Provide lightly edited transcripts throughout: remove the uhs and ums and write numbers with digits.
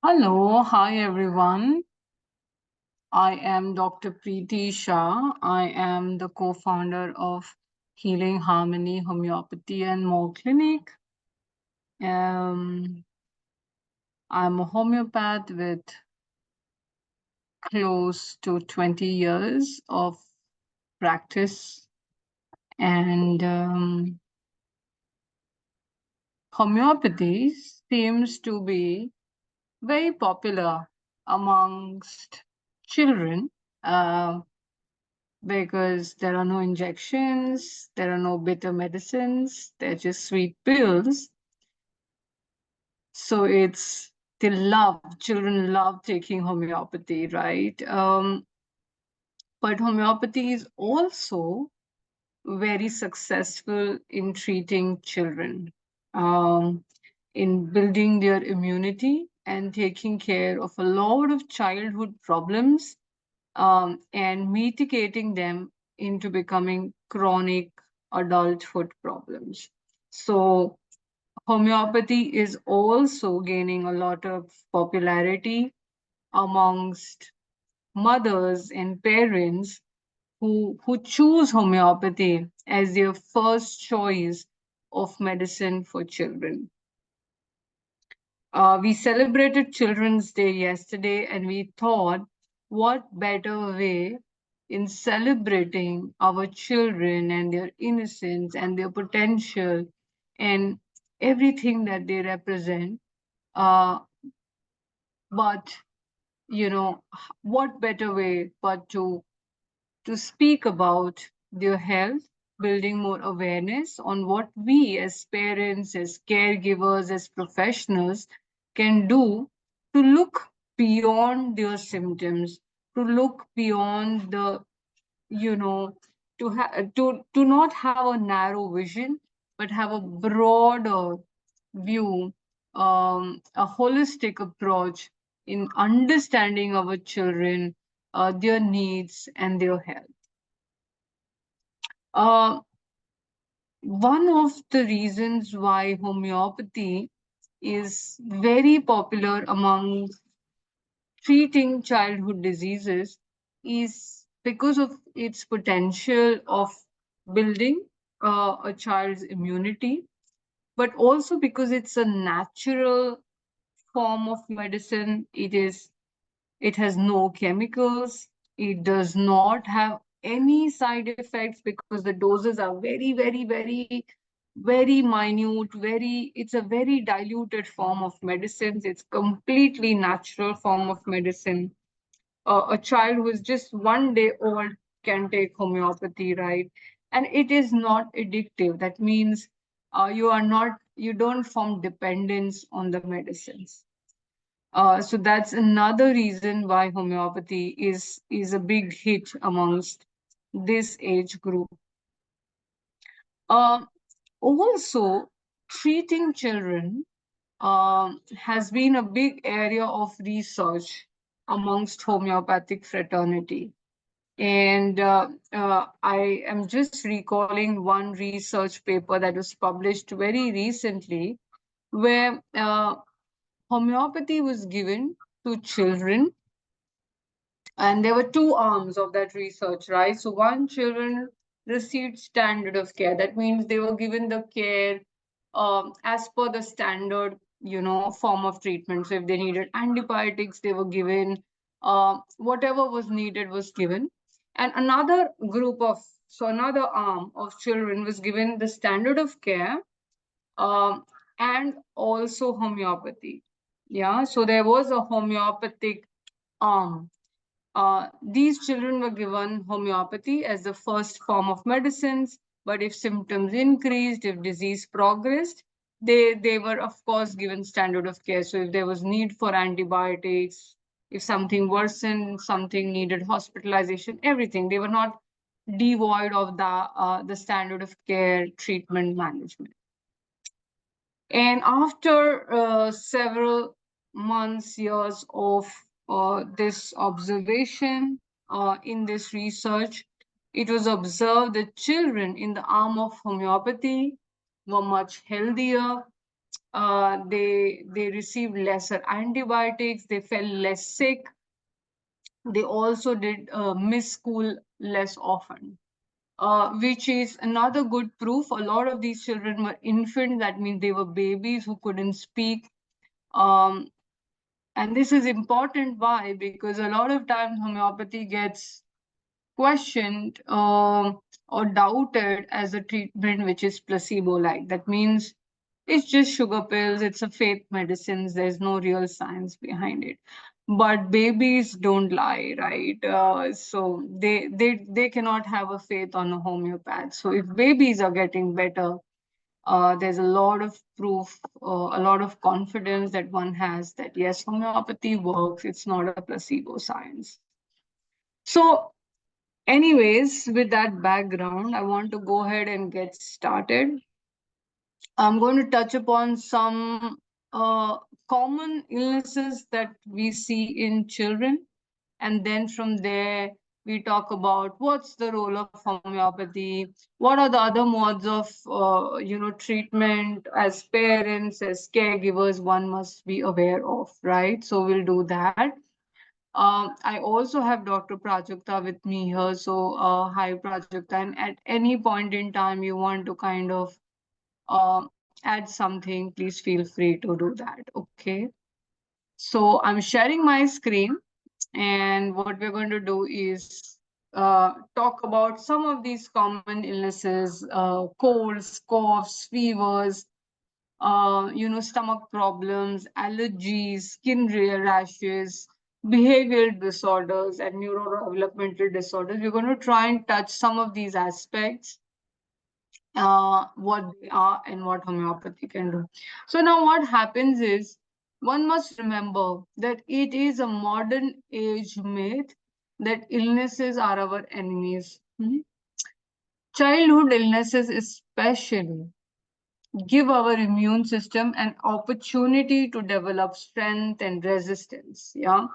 Hello, hi everyone. I am Dr. Preety Shah. I am the co-founder of Healing Harmony Homeopathy and More Clinic. Um, I'm a homeopath with close to 20 years of practice, and homeopathy seems to be very popular amongst children. Uh, because there are no injections, there are no bitter medicines, they're just sweet pills. So children love taking homeopathy, right? But homeopathy is also very successful in treating children, um, in building their immunity and taking care of a lot of childhood problems and mitigating them into becoming chronic adulthood problems. So, homeopathy is also gaining a lot of popularity amongst mothers and parents who choose homeopathy as their first choice of medicine for children. We celebrated Children's Day yesterday, and we thought, what better way in celebrating our children and their innocence and their potential and everything that they represent. Uh, but, what better way but to speak about their health, building more awareness on what we as parents, as caregivers, as professionals can do to look beyond their symptoms, to look beyond the, you know, to not have a narrow vision, but have a broader view, a holistic approach in understanding our children, their needs and their health. Uh, One of the reasons why homeopathy is very popular among treating childhood diseases is because of its potential of building a child's immunity, but also because it's a natural form of medicine. It has no chemicals. It does not have any side effects because the doses are very minute, it's a very diluted form of medicines. It's completely natural form of medicine. A child who is just 1 day old can take homeopathy, right? And it is not addictive. That means you don't form dependence on the medicines. So that's another reason why homeopathy is a big hit amongst this age group. Um, Also, treating children has been a big area of research amongst homeopathic fraternity. And I am just recalling one research paper that was published very recently, where homeopathy was given to children, and there were two arms of that research, right? So one, children received standard of care. That means they were given the care as per the standard, form of treatment. So if they needed antibiotics, they were given. Whatever was needed was given. And another arm of children was given the standard of care, um, and also homeopathy. Yeah, so there was a homeopathic arm. These children were given homeopathy as the first form of medicines, but if symptoms increased, if disease progressed, they were, of course, given standard of care. So if there was need for antibiotics, if something worsened, something needed hospitalization, everything, they were not devoid of the standard of care treatment management. And after several months, years of this observation, in this research, it was observed that children in the arm of homeopathy were much healthier, they received lesser antibiotics, they felt less sick, they also did miss school less often. Which is another good proof. A lot of these children were infants, that means they were babies who couldn't speak. Um, and this is important. Why? Because a lot of times homeopathy gets questioned or doubted as a treatment which is placebo like. That means it's just sugar pills, it's a faith medicines, there's no real science behind it. But babies don't lie, right? So they cannot have a faith on a homeopath. So if babies are getting better, there's a lot of proof, a lot of confidence that one has that yes, homeopathy works. It's not a placebo science. So, anyways, with that background, I want to go ahead and get started. I'm going to touch upon some common illnesses that we see in children. And then from there, we talk about what's the role of homeopathy, what are the other modes of treatment as parents, as caregivers, one must be aware of, right? So we'll do that. I also have Dr. Prajakta with me here. So hi Prajakta, and at any point in time you want to kind of add something, please feel free to do that. Okay. So I'm sharing my screen, and what we're going to do is talk about some of these common illnesses, colds, coughs, fevers, stomach problems, allergies, skin rashes, behavioral disorders, and neurodevelopmental disorders. We're going to try and touch some of these aspects, what they are and what homeopathy can do. So now what happens is one must remember that it is a modern age myth that illnesses are our enemies. Childhood illnesses especially give our immune system an opportunity to develop strength and resistance. Yeah.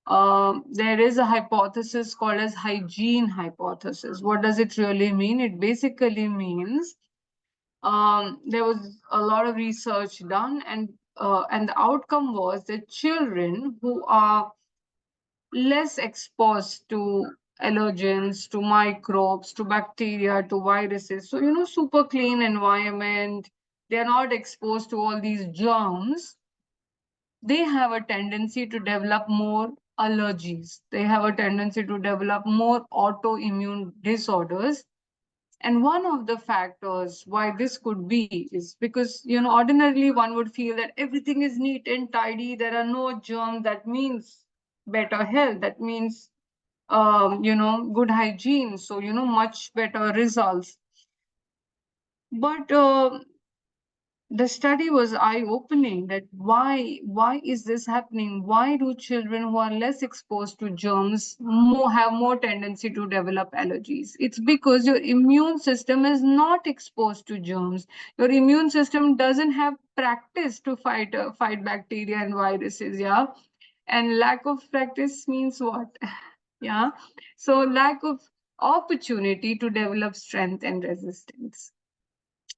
There is a hypothesis called as hygiene hypothesis. What does it really mean? It basically means there was a lot of research done, and the outcome was that children who are less exposed to allergens, to microbes, to bacteria, to viruses, so super clean environment, they are not exposed to all these germs, they have a tendency to develop more allergies, they have a tendency to develop more autoimmune disorders. And one of the factors why this could be is because, ordinarily one would feel that everything is neat and tidy, there are no germs, that means better health, that means, good hygiene. So, much better results. But the study was eye-opening that why is this happening? Why do children who are less exposed to germs have more tendency to develop allergies? It's because your immune system is not exposed to germs. Your immune system doesn't have practice to fight bacteria and viruses. Yeah, and lack of practice means what? Yeah, so lack of opportunity to develop strength and resistance.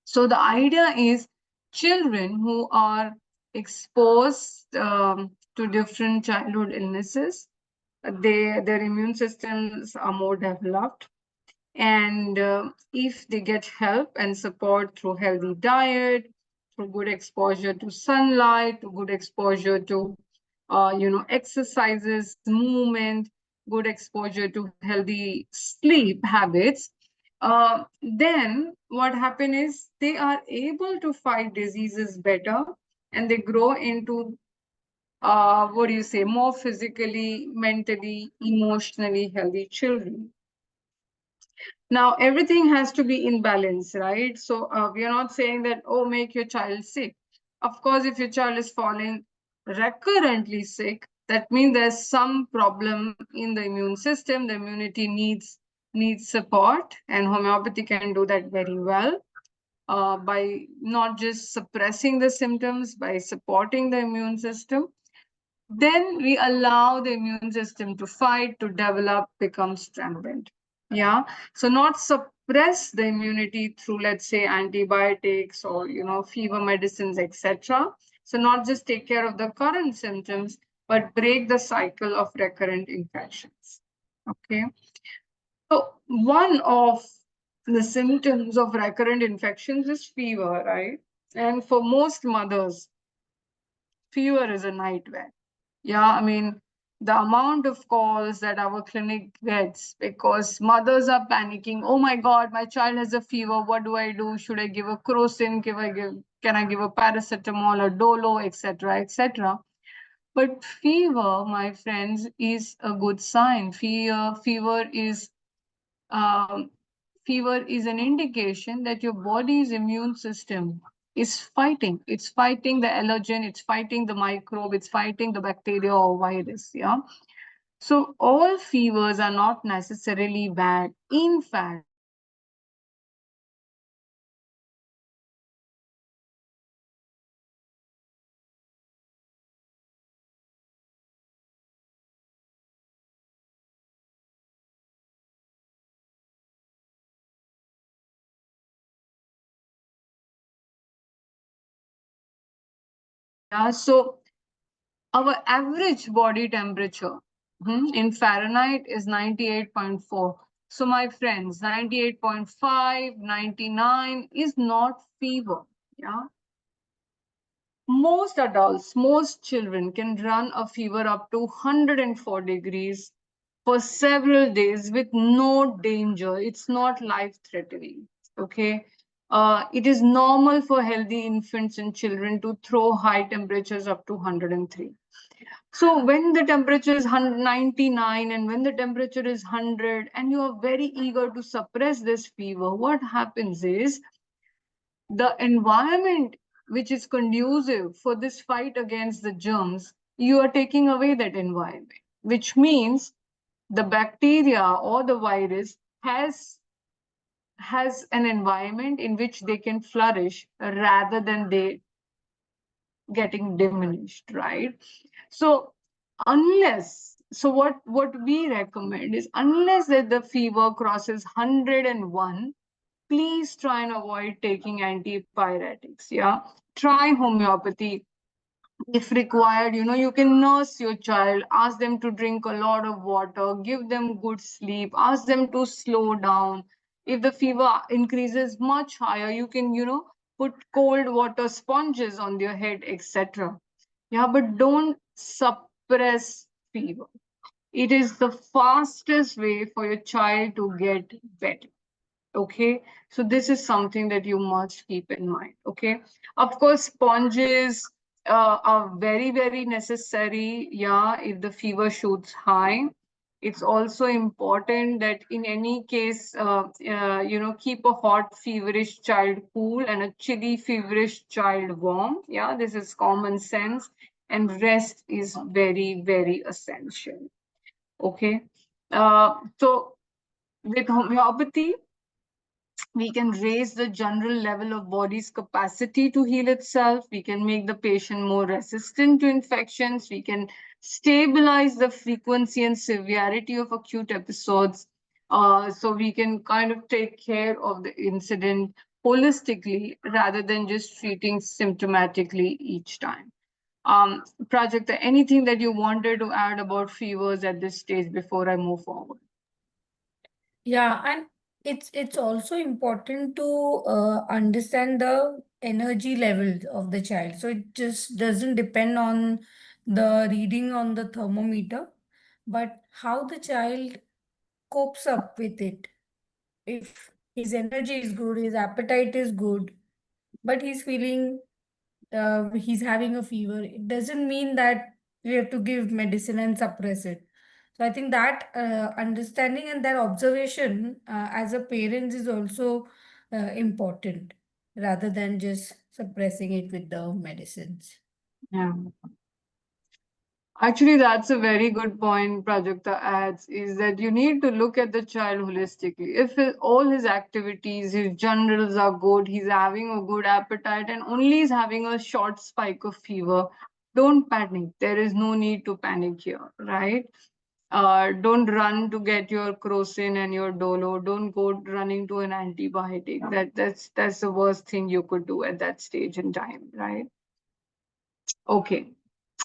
So the idea is children who are exposed to different childhood illnesses, their immune systems are more developed. And if they get help and support through healthy diet, through good exposure to sunlight, to good exposure to exercises, movement, good exposure to healthy sleep habits, then what happens is they are able to fight diseases better, and they grow into what do you say, more physically, mentally, emotionally healthy children. Now, everything has to be in balance, right? So we are not saying that, oh, make your child sick. Of course, if your child is falling recurrently sick, that means there's some problem in the immune system. The immunity needs support, and homeopathy can do that very well by not just suppressing the symptoms, by supporting the immune system. Then we allow the immune system to fight, to develop, become strengthened. Yeah. So not suppress the immunity through, let's say, antibiotics or, fever medicines, etc. So not just take care of the current symptoms, but break the cycle of recurrent infections. Okay. So one of the symptoms of recurrent infections is fever, right? And for most mothers, fever is a nightmare. Yeah, I mean, the amount of calls that our clinic gets because mothers are panicking. Oh my God, my child has a fever. What do I do? Should I give a crocin? Can I give a paracetamol or dolo, etc., etc.? But fever, my friends, is a good sign. Um, fever is an indication that your body's immune system is fighting. It's fighting the allergen, it's fighting the microbe, it's fighting the bacteria or virus. Yeah. So all fevers are not necessarily bad. In fact, fever is a sign that your body is fighting against yeah. So our average body temperature in Fahrenheit is 98.4. So, my friends, 98.5, 99 is not fever. Yeah. Most adults, most children can run a fever up to 104 degrees for several days with no danger. It's not life threatening. Okay. It is normal for healthy infants and children to throw high temperatures up to 103. So when the temperature is 99 and when the temperature is 100 and you are very eager to suppress this fever, what happens is the environment which is conducive for this fight against the germs, you are taking away that environment, which means the bacteria or the virus has an environment in which they can flourish rather than they getting diminished, right? So what we recommend is unless that the fever crosses 101, please try and avoid taking antipyretics. Yeah, try homeopathy if required. You can nurse your child, ask them to drink a lot of water, give them good sleep, ask them to slow down. If the fever increases much higher, you can put cold water sponges on their head, etc. Yeah, but don't suppress fever. It is the fastest way for your child to get better. Okay, so this is something that you must keep in mind. Okay, of course, sponges are very, very necessary. Yeah, if the fever shoots high, it's also important that in any case, keep a hot, feverish child cool and a chilly, feverish child warm. Yeah, this is common sense, and rest is very, very essential. Okay, so with homeopathy, we can raise the general level of body's capacity to heal itself. We can make the patient more resistant to infections. We can stabilize the frequency and severity of acute episodes. So we can kind of take care of the incident holistically rather than just treating symptomatically each time. Prajakta, anything that you wanted to add about fevers at this stage before I move forward? Yeah, and it's also important to understand the energy levels of the child. So it just doesn't depend on the reading on the thermometer, but how the child copes up with it. If his energy is good, his appetite is good, but he's having a fever, it doesn't mean that we have to give medicine and suppress it. So I think that understanding and that observation as a parent is also important rather than just suppressing it with the medicines. Yeah. Actually, that's a very good point Prajakta adds, is that you need to look at the child holistically. If all his activities, his generals are good, he's having a good appetite, and only is having a short spike of fever, don't panic. There is no need to panic here, right? Don't run to get your crocin and your dolo. Don't go running to an antibiotic. That's the worst thing you could do at that stage in time, right? Okay.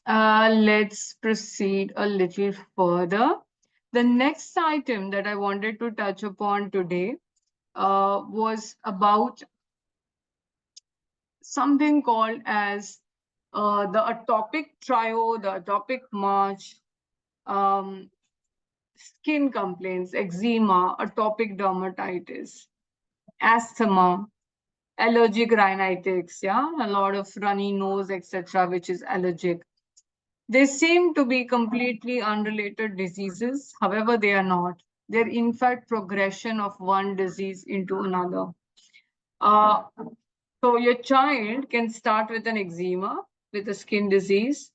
Let's proceed a little further. The next item that I wanted to touch upon today was about something called as the atopic trio, the atopic march, um, skin complaints, eczema, atopic dermatitis, asthma, allergic rhinitis, yeah, a lot of runny nose, etc., which is allergic. They seem to be completely unrelated diseases. However, they are not. They're in fact progression of one disease into another. Uh, so your child can start with an eczema, with a skin disease,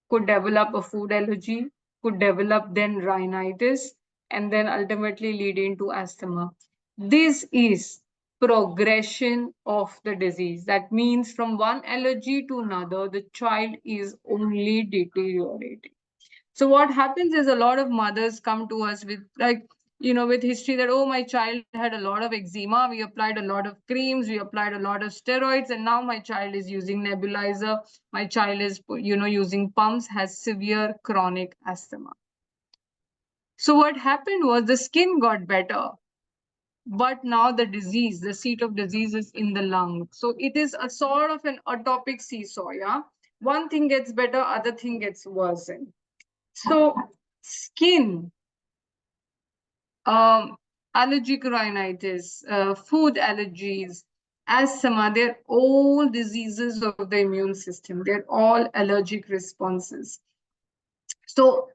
could develop a food allergy, could develop then rhinitis, and then ultimately lead into asthma. This is progression of the disease. That means from one allergy to another, the child is only deteriorating. So what happens is a lot of mothers come to us with like, with history that, oh, my child had a lot of eczema. We applied a lot of creams. We applied a lot of steroids. And now my child is using nebulizer. My child is, using pumps, has severe chronic asthma. So what happened was the skin got better, but now the disease, the seat of disease is in the lung. So it is a sort of an atopic seesaw, yeah? One thing gets better, other thing gets worsened. So skin, um, allergic rhinitis, food allergies, asthma, they're all diseases of the immune system. They're all allergic responses. So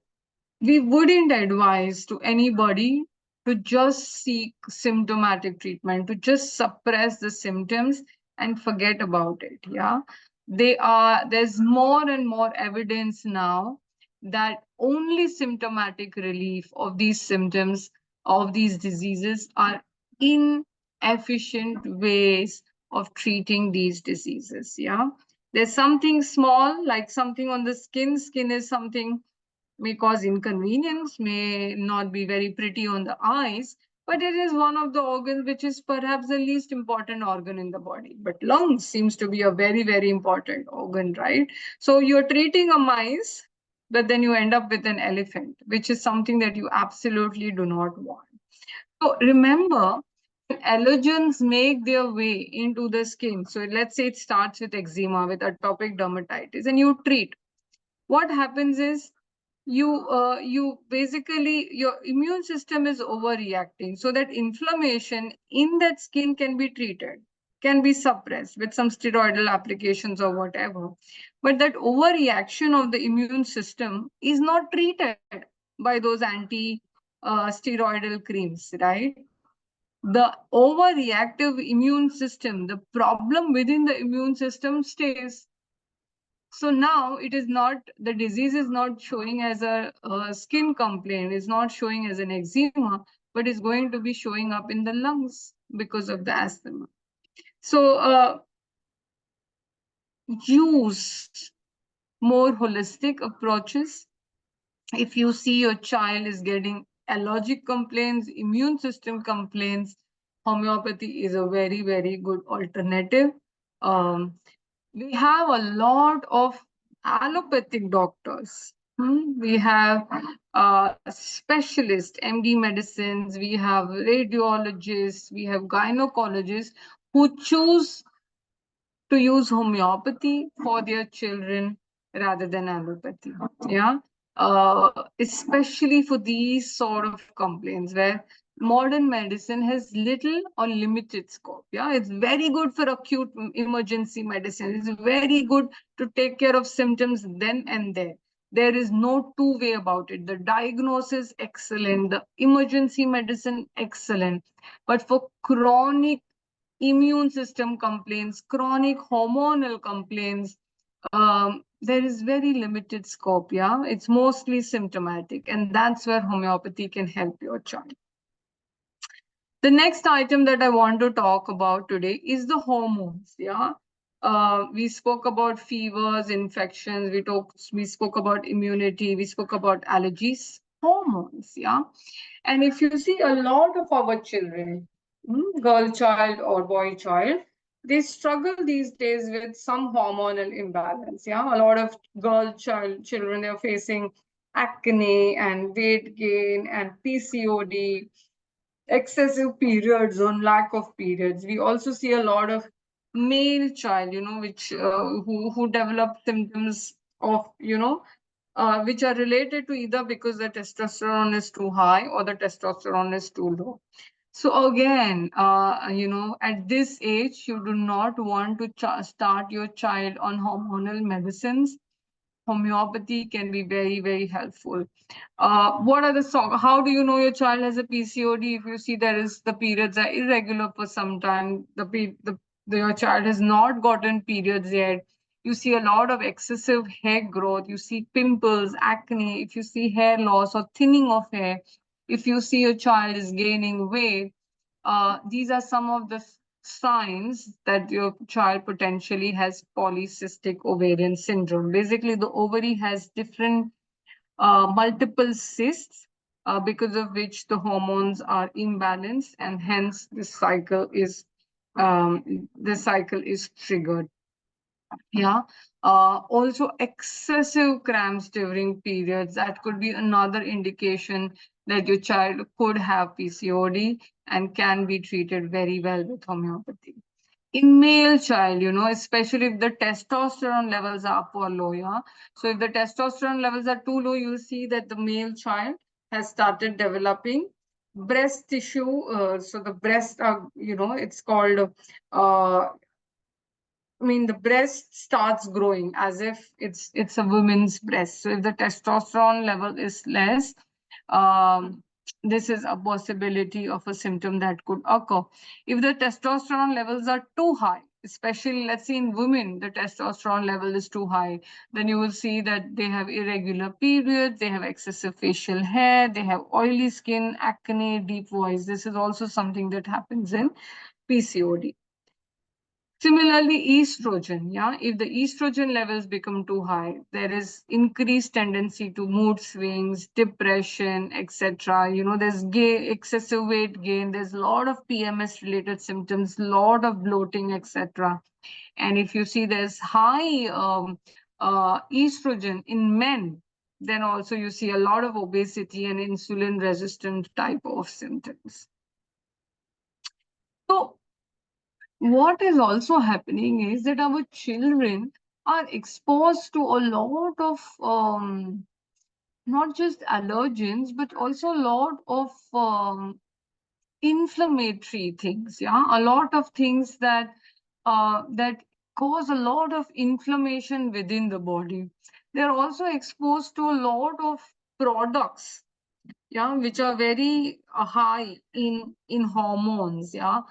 we wouldn't advise to anybody to just seek symptomatic treatment, to just suppress the symptoms and forget about it. Yeah. There's more and more evidence now that only symptomatic relief of these symptoms of these diseases are inefficient ways of treating these diseases. Yeah. There's something small, like something on the skin. Skin is something may cause inconvenience, may not be very pretty on the eyes, but it is one of the organs which is perhaps the least important organ in the body. But lungs seems to be a very, very important organ, right? So you're treating a mice, but then you end up with an elephant, which is something that you absolutely do not want. So remember, allergens make their way into the skin. So let's say it starts with eczema, with atopic dermatitis, and you treat. What happens is you basically your immune system is overreacting, so that inflammation in that skin can be treated, can be suppressed with some steroidal applications or whatever, but that overreaction of the immune system is not treated by those anti steroidal creams, right? The overreactive immune system, the problem within the immune system stays. So now it is not, the disease is not showing as a skin complaint, it's not showing as an eczema, but is going to be showing up in the lungs because of the asthma. So use more holistic approaches. If you see your child is getting allergic complaints, immune system complaints, homeopathy is a very, very good alternative. Um, we have a lot of allopathic doctors. We have specialists, MD medicines, we have radiologists, we have gynecologists who choose to use homeopathy for their children rather than allopathy. Yeah. Especially for these sort of complaints where modern medicine has little or limited scope. Yeah. It's very good for acute emergency medicine. It's very good to take care of symptoms then and there. There is no two way about it. The diagnosis excellent, the emergency medicine excellent, but for chronic immune system complaints, chronic hormonal complaints, there is very limited scope. Yeah, it's mostly symptomatic, and that's where homeopathy can help your child. The next item that I want to talk about today is the hormones. Yeah. We spoke about fevers, infections, we spoke about immunity, we spoke about allergies. hormones. Yeah. And if you see a lot of our children, girl child or boy child, they struggle these days with some hormonal imbalance. Yeah. A lot of girl child children, they're facing acne and weight gain and PCOD, excessive periods or lack of periods. We also see a lot of male child, which who develop symptoms of, which are related to either because the testosterone is too high or the testosterone is too low. So again, at this age, you do not want to start your child on hormonal medicines. Homeopathy can be very, very helpful. What are the how do you know your child has a PCOD? If you see there is the periods are irregular for some time, your child has not gotten periods yet. You see a lot of excessive hair growth. You see pimples, acne. If you see hair loss or thinning of hair, if you see your child is gaining weight, these are some of the signs that your child potentially has polycystic ovarian syndrome. Basically, the ovary has different multiple cysts, because of which the hormones are imbalanced, and hence this cycle is triggered. Yeah. Also, excessive cramps during periods, that could be another indication that your child could have PCOD and can be treated very well with homeopathy. In male child, especially if the testosterone levels are up or low, yeah. So if the testosterone levels are too low, you'll see that the male child has started developing breast tissue. So the breast are, it's called I mean, the breast starts growing as if it's a woman's breast. So if the testosterone level is less, um, this is a possibility of a symptom that could occur. If the testosterone levels are too high, especially let's say in women, the testosterone level is too high, then you will see that they have irregular periods, they have excessive facial hair, they have oily skin, acne, deep voice. This is also something that happens in PCOD. Similarly, estrogen, yeah, if the estrogen levels become too high, there is increased tendency to mood swings, depression, etc. There's excessive weight gain, there's a lot of PMS related symptoms, lot of bloating, etc. And if you see there's high estrogen in men, then also you see a lot of obesity and insulin resistant type of symptoms. So what is also happening is that our children are exposed to a lot of not just allergens but also a lot of inflammatory things. Yeah, a lot of things that cause a lot of inflammation within the body. They're also exposed to a lot of products, yeah, which are very high in hormones. Yeah,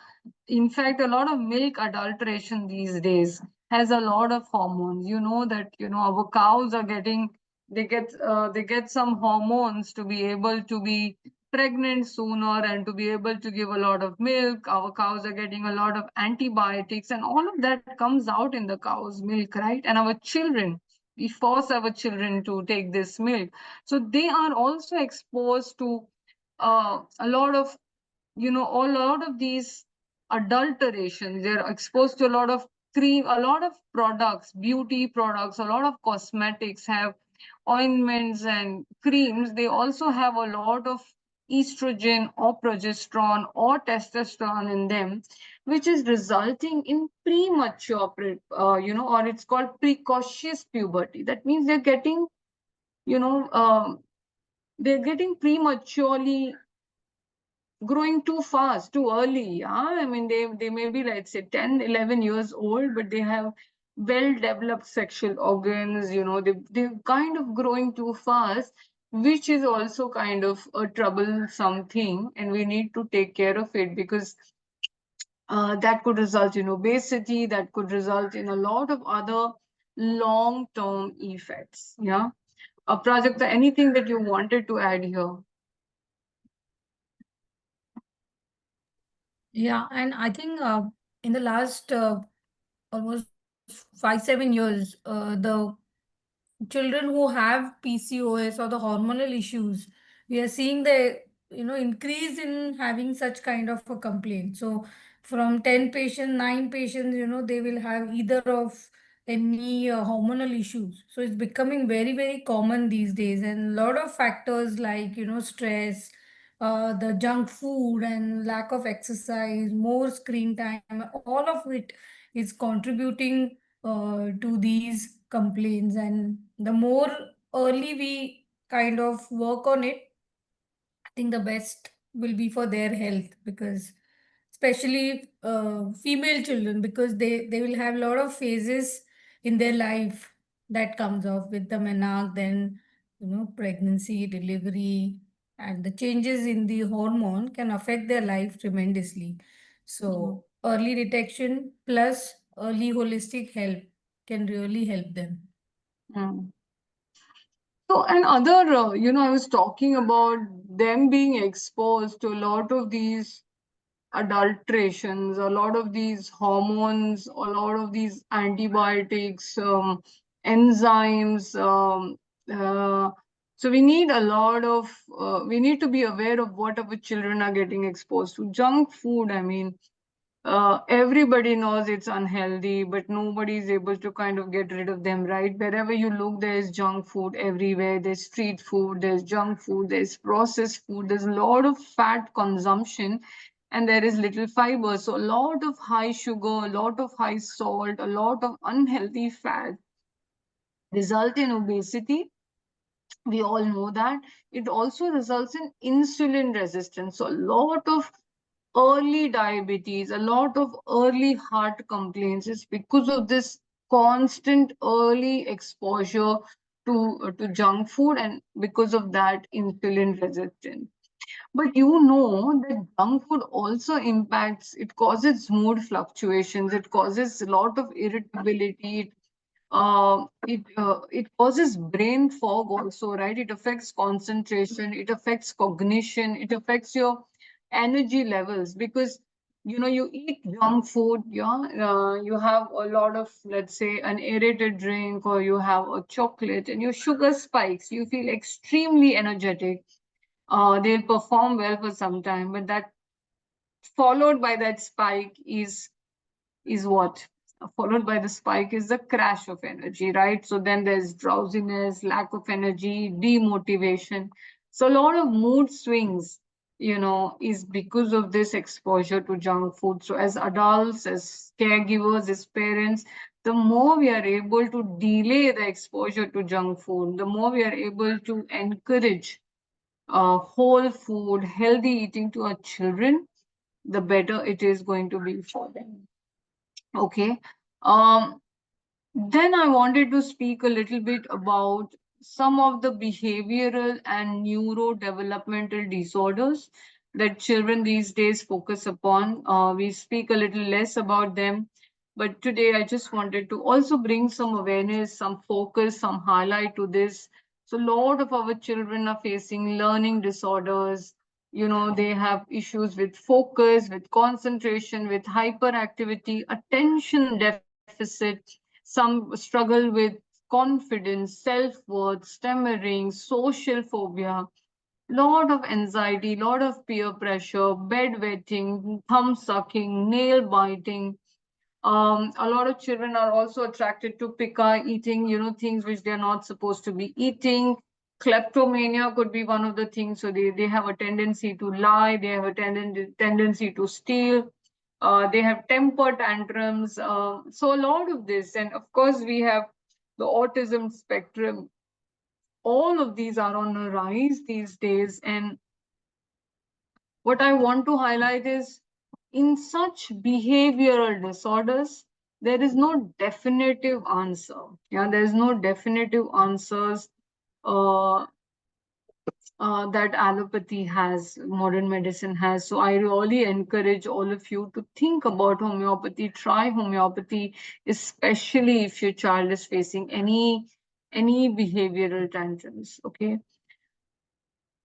in fact, a lot of milk adulteration these days has a lot of hormones. You know that our cows are getting, they get some hormones to be able to be pregnant sooner and to be able to give a lot of milk. Our cows are getting a lot of antibiotics, and all of that comes out in the cow's milk, right? And our children, we force our children to take this milk, so they are also exposed to a lot of a lot of these adulteration. They're exposed to a lot of cream, a lot of products, beauty products, a lot of cosmetics have ointments and creams. They also have a lot of estrogen or progesterone or testosterone in them, which is resulting in premature or it's called precocious puberty. That means you know they're getting prematurely growing too fast, too early. Yeah? I mean, they may be, let's say, 10, 11 years old, but they have well-developed sexual organs. They're kind of growing too fast, which is also kind of a troublesome thing, and we need to take care of it because that could result in obesity, that could result in a lot of other long-term effects. Yeah. Prajakta, anything that you wanted to add here? Yeah, and I think in the last almost 5, 7 years, the children who have PCOS or the hormonal issues, we are seeing the increase in having such kind of a complaint. So from 10 patients, 9 patients, they will have either of any hormonal issues. So it's becoming very, very common these days, and a lot of factors like stress, the junk food and lack of exercise, more screen time, all of it is contributing to these complaints. And the more early we kind of work on it, I think the best will be for their health, because especially female children, because they will have a lot of phases in their life that comes off with the menarche, then pregnancy, delivery, and the changes in the hormone can affect their life tremendously. Mm. So early detection plus early holistic help can really help them. Mm. So, and other, I was talking about them being exposed to a lot of these adulterations, a lot of these hormones, a lot of these antibiotics, enzymes. Uh, so we need a lot of, we need to be aware of what our children are getting exposed to. Junk food, I mean, everybody knows it's unhealthy, but nobody is able to kind of get rid of them, right? Wherever you look, there's junk food everywhere. There's street food, there's junk food, there's processed food, there's a lot of fat consumption, and there is little fiber. So, a lot of high sugar, a lot of high salt, a lot of unhealthy fat result in obesity. We all know that. It also results in insulin resistance. So, a lot of early diabetes, a lot of early heart complaints is because of this constant early exposure to junk food, and because of that insulin resistance. But you know that junk food also impacts, it causes mood fluctuations, it causes a lot of irritability, it causes brain fog also, right? It affects concentration, it affects cognition, it affects your energy levels, because you eat junk food, yeah, you have a lot of, let's say, an aerated drink, or you have a chocolate and your sugar spikes, you feel extremely energetic. They'll perform well for some time, but that followed by that spike is what? Followed by the spike is the crash of energy, right? So then there's drowsiness, lack of energy, demotivation. So a lot of mood swings, is because of this exposure to junk food. So as adults, as caregivers, as parents, the more we are able to delay the exposure to junk food, the more we are able to encourage whole food, healthy eating to our children, the better it is going to be for them. Okay. Um, then I wanted to speak a little bit about some of the behavioral and neurodevelopmental disorders that children these days focus upon. We speak a little less about them, but today I just wanted to also bring some awareness, some focus, some highlight to this. So, a lot of our children are facing learning disorders. They have issues with focus, with concentration, with hyperactivity, attention deficit. Some struggle with confidence, self-worth, stammering, social phobia, lot of anxiety, lot of peer pressure, bedwetting, thumb sucking, nail biting. A lot of children are also attracted to pica, eating, things which they're not supposed to be eating. Kleptomania could be one of the things. So they have a tendency to lie, they have a tendency to steal, they have temper tantrums. So a lot of this, and of course we have the autism spectrum. All of these are on a rise these days, and what I want to highlight is, in such behavioral disorders, there is no definitive answer. Yeah, there is no definitive answers uh, that allopathy has, modern medicine has. So I really encourage all of you to think about homeopathy, try homeopathy, especially if your child is facing any behavioral tantrums. Okay.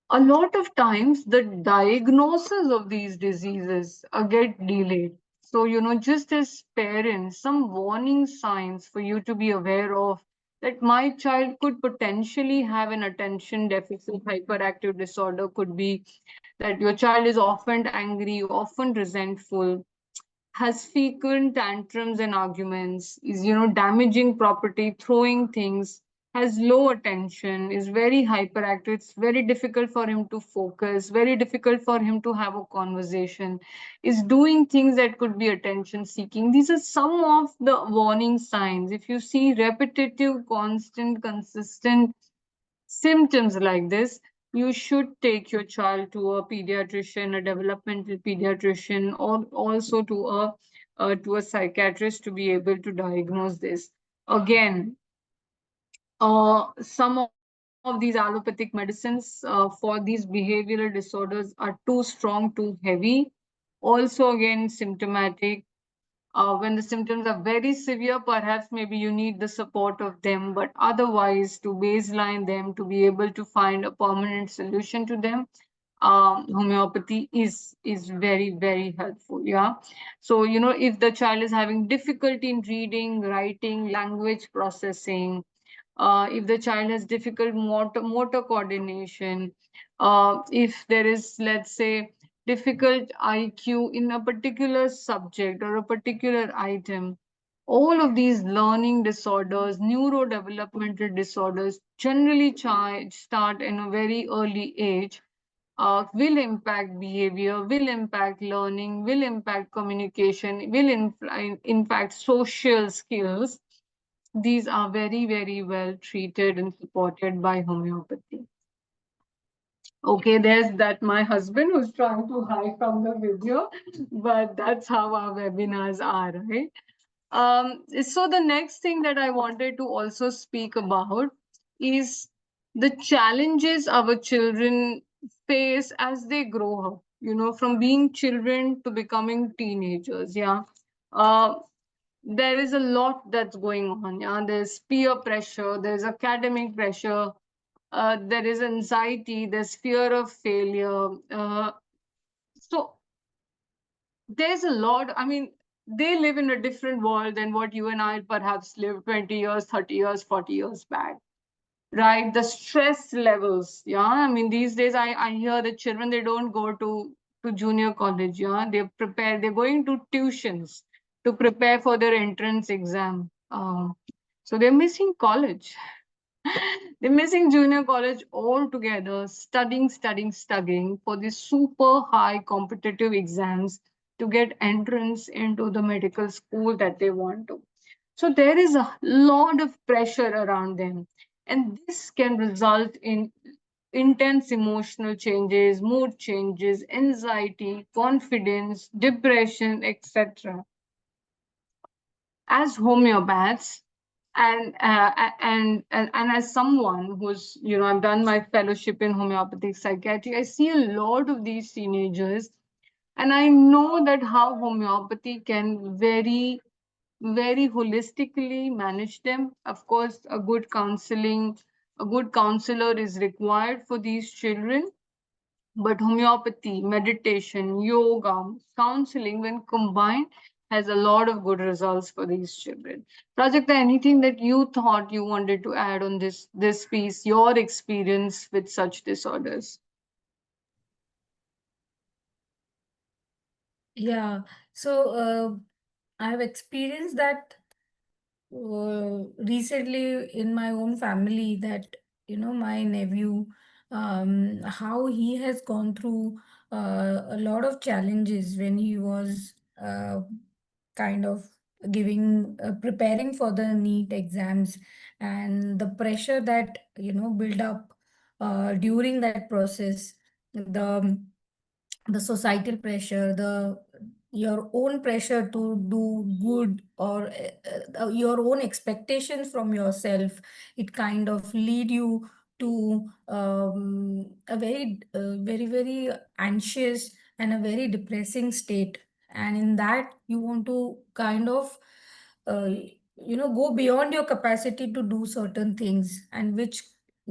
A lot of times the diagnosis of these diseases get delayed. So, just as parents, some warning signs for you to be aware of that my child could potentially have an attention deficit hyperactive disorder. Could be that your child is often angry, often resentful, has frequent tantrums and arguments, is, damaging property, throwing things, has low attention, is very hyperactive. It's very difficult for him to focus, very difficult for him to have a conversation, is doing things that could be attention seeking. These are some of the warning signs. If you see repetitive, constant, consistent symptoms like this, you should take your child to a pediatrician, a developmental pediatrician, or also to a psychiatrist to be able to diagnose this. Again, some of these allopathic medicines for these behavioral disorders are too strong, too heavy. Also, again, symptomatic. When the symptoms are very severe, perhaps maybe you need the support of them, but otherwise, to baseline them, to be able to find a permanent solution to them, homeopathy is very, very helpful. Yeah. So, if the child is having difficulty in reading, writing, language processing, if the child has difficult motor coordination, if there is, let's say, difficult IQ in a particular subject or a particular item, all of these learning disorders, neurodevelopmental disorders, generally start in a very early age, will impact behavior, will impact learning, will impact communication, will impact social skills. These are very, very well treated and supported by homeopathy. Okay, there's that my husband who's trying to hide from the video, but that's how our webinars are, right? So the next thing that I wanted to also speak about is the challenges our children face as they grow up, from being children to becoming teenagers. Yeah. Uh, there is a lot that's going on. Yeah, there's peer pressure, there's academic pressure, there is anxiety, there's fear of failure. So there's a lot. I mean, they live in a different world than what you and I perhaps lived 20 years, 30 years, 40 years back. Right? The stress levels. Yeah. I mean, these days I hear the children, they don't go to junior college. Yeah. They're going to tuitions to prepare for their entrance exam. So they're missing college. They're missing junior college altogether, studying for these super high competitive exams to get entrance into the medical school that they want to. So there is a lot of pressure around them. And this can result in intense emotional changes, mood changes, anxiety, confidence, depression, etc. As homeopaths, and as someone who's, I've done my fellowship in homeopathic psychiatry, I see a lot of these teenagers, and I know that how homeopathy can very holistically manage them. Of course, a good counselor is required for these children, but homeopathy, meditation, yoga, counseling, when combined, has a lot of good results for these children. Prajakta, anything that you thought you wanted to add on this piece, your experience with such disorders? Yeah. So I've experienced that recently in my own family, that my nephew, how he has gone through a lot of challenges when he was kind of giving preparing for the NEET exams, and the pressure that build up during that process, the societal pressure, the your own pressure to do good, or your own expectations from yourself, it kind of lead you to a very anxious and a very depressing state. And in that, you want to kind of uh, go beyond your capacity to do certain things, and which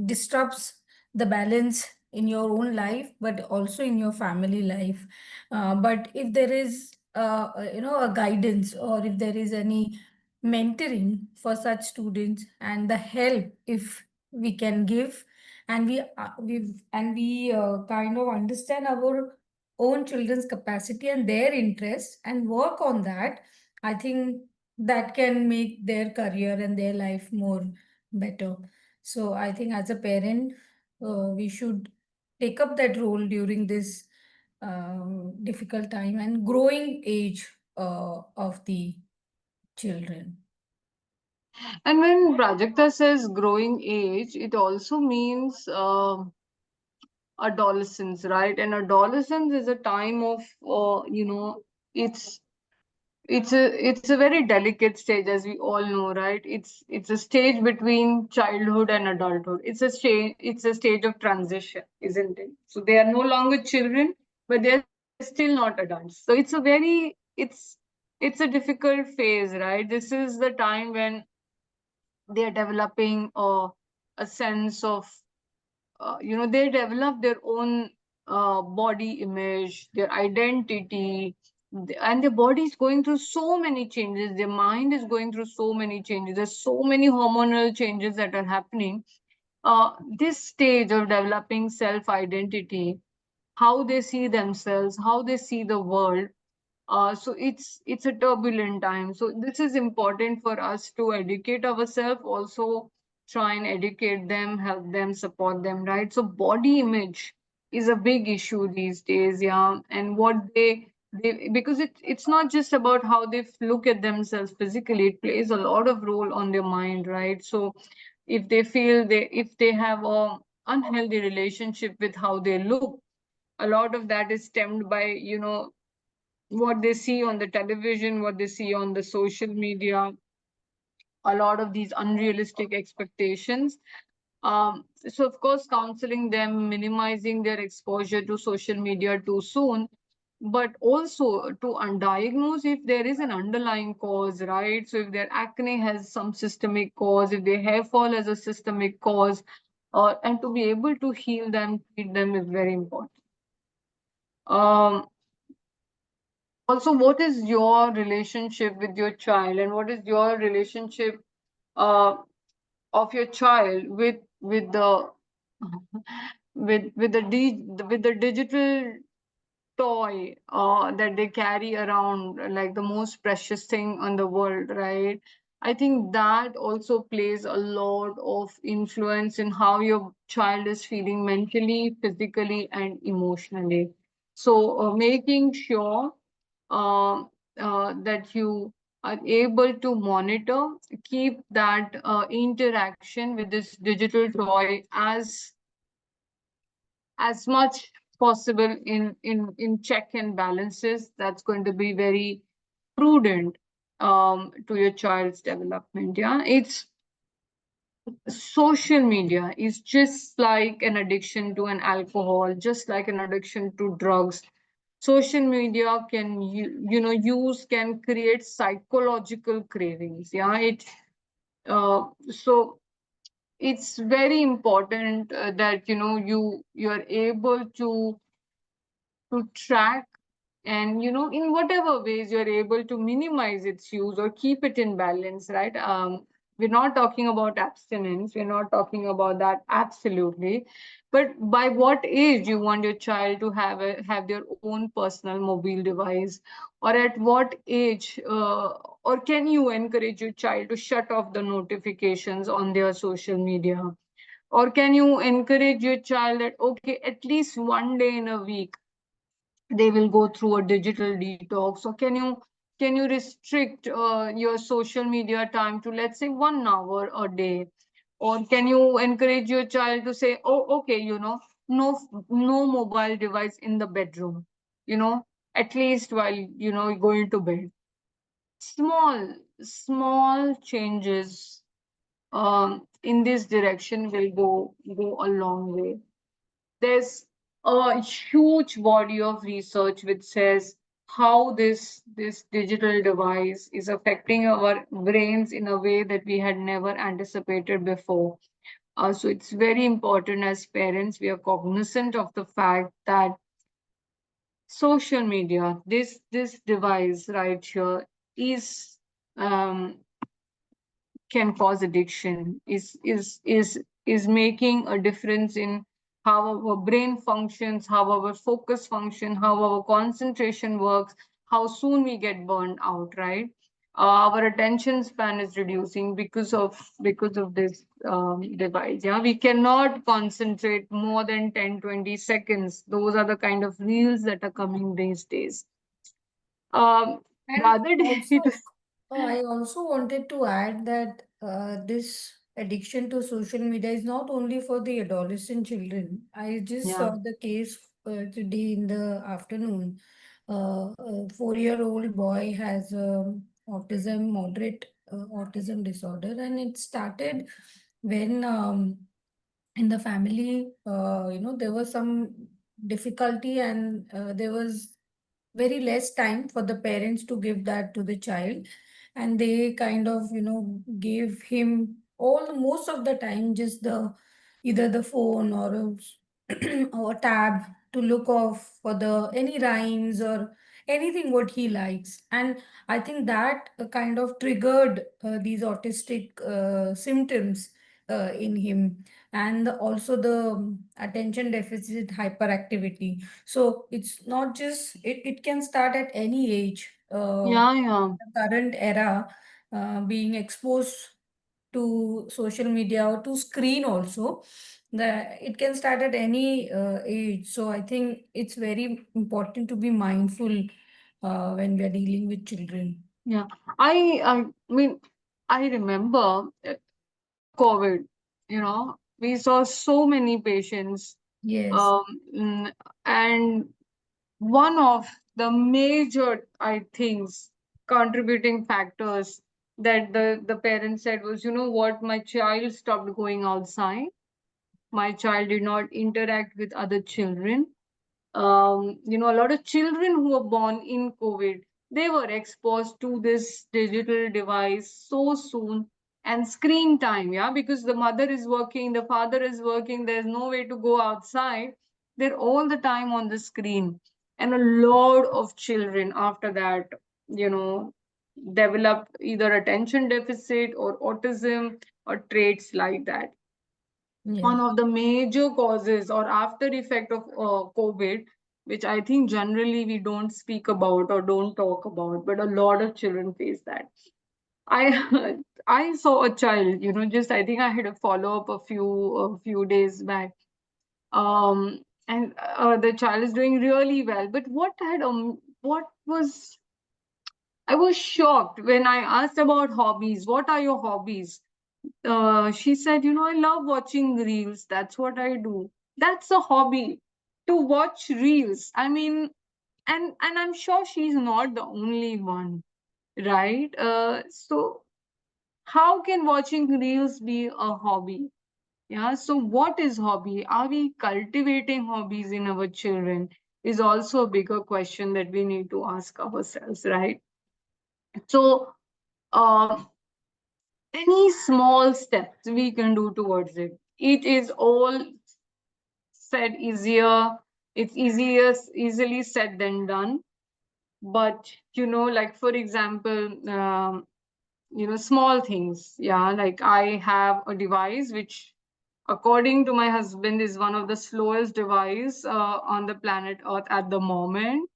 disrupts the balance in your own life, but also in your family life. But if there is a guidance, or if there is any mentoring for such students and the help if we can give, and we kind of understand our own children's capacity and their interest and work on that. I think that can make their career and their life more better. So I think as a parent, we should take up that role during this difficult time and growing age of the children. And when Prajakta says growing age, it also means adolescence, right? And adolescence is a time of, it's it's a very delicate stage, as we all know, right? It's a stage between childhood and adulthood. It's a stage of transition, isn't it? So they are no longer children, but they're still not adults. So it's a difficult phase, right? This is the time when they are developing a sense of, they develop their own body image, their identity, and their body is going through so many changes. Their mind is going through so many changes. There's so many hormonal changes that are happening. This stage of developing self identity, how they see themselves, how they see the world, so it's a turbulent time. So this is important for us to educate ourselves, also try and educate them, help them, support them, right? So body image is a big issue these days, yeah. And what they because it's not just about how they look at themselves physically, it plays a lot of role on their mind, right? So if they have a unhealthy relationship with how they look, a lot of that is stemmed by, what they see on the television, what they see on the social media, a lot of these unrealistic expectations. So, of course, counseling them, minimizing their exposure to social media too soon, but also to undiagnose if there is an underlying cause, right? So, if their acne has some systemic cause, if their hair fall has a systemic cause, and to be able to heal them, treat them is very important. Um, Also, what is your relationship with your child, and what is your relationship uh, of your child with the with the digital toy that they carry around, like the most precious thing on the world, right? I think that also plays a lot of influence in how your child is feeling mentally, physically, and emotionally. So, making sure uh, that you are able to monitor, keep that interaction with this digital toy as much possible in check and balances. That's going to be very prudent to your child's development. Yeah, it's social media is just like an addiction to an alcohol, just like an addiction to drugs. Social media can use can create psychological cravings. Yeah, so it's very important that you are able to track, and in whatever ways you're able to minimize its use or keep it in balance, right? We're not talking about abstinence, we're not talking about that, absolutely. But by what age you want your child to have their own personal mobile device, or at what age, or can you encourage your child to shut off the notifications on their social media, or can you encourage your child that, okay, at least one day in a week they will go through a digital detox? Or can you restrict your social media time to, let's say, 1 hour a day? Or can you encourage your child to say, oh, okay, no mobile device in the bedroom, you know at least while going to bed. Small changes in this direction will go a long way. There's a huge body of research which says how this digital device is affecting our brains in a way that we had never anticipated before. So it's very important, as parents we are cognizant of the fact that social media, this device right here, is um, can cause addiction, is making a difference in how our brain functions, how our focus function, how our concentration works, how soon we get burned out, right? Our attention span is reducing because of this device. Yeah, we cannot concentrate more than 10-20 seconds. Those are the kind of reels that are coming these days. The And other day, also, I also wanted to add that this addiction to social media is not only for the adolescent children. I just yeah. saw the case today in the afternoon. A 4-year-old boy has autism, moderate autism disorder, and it started when in the family, there was some difficulty, and there was very less time for the parents to give that to the child, and they kind of gave him all most of the time just the either the phone or or tab to look off for the any rhymes or anything what he likes. And I think that kind of triggered these autistic symptoms in him, and also the attention deficit hyperactivity. So it's not just it can start at any age. Yeah, yeah. The current era, being exposed to social media or to screen also, that it can start at any age. So I think it's very important to be mindful when we are dealing with children. Yeah, I mean, I remember after COVID, we saw so many patients, Yes. um, mm, and one of the major, I things contributing factors that the parents said was, you know what, my child stopped going outside. My child did not interact with other children. A lot of children who were born in COVID, they were exposed to this digital device so soon, and screen time, yeah, because the mother is working, the father is working, there's no way to go outside. They're all the time on the screen. And a lot of children after that, you know, developed either attention deficit or autism or traits like that. Yeah. One of the major causes or after effect of COVID, which I think generally we don't speak about or don't talk about, but a lot of children face that. I I saw a child, just I think I had a follow up a few days back, and the child is doing really well. But what was I was shocked when I asked about hobbies. What are your hobbies? She said, I love watching reels. That's what I do. That's a hobby, to watch reels. I mean, and I'm sure she's not the only one, right? So how can watching reels be a hobby? Yeah. So what is hobby? Are we cultivating hobbies in our children? Is also a bigger question that we need to ask ourselves, right? So, um, any small steps we can do towards it. It is all said easier. It's easily said than done. But like for example, small things. Yeah, like I have a device which, according to my husband, is one of the slowest device on the planet Earth at the moment.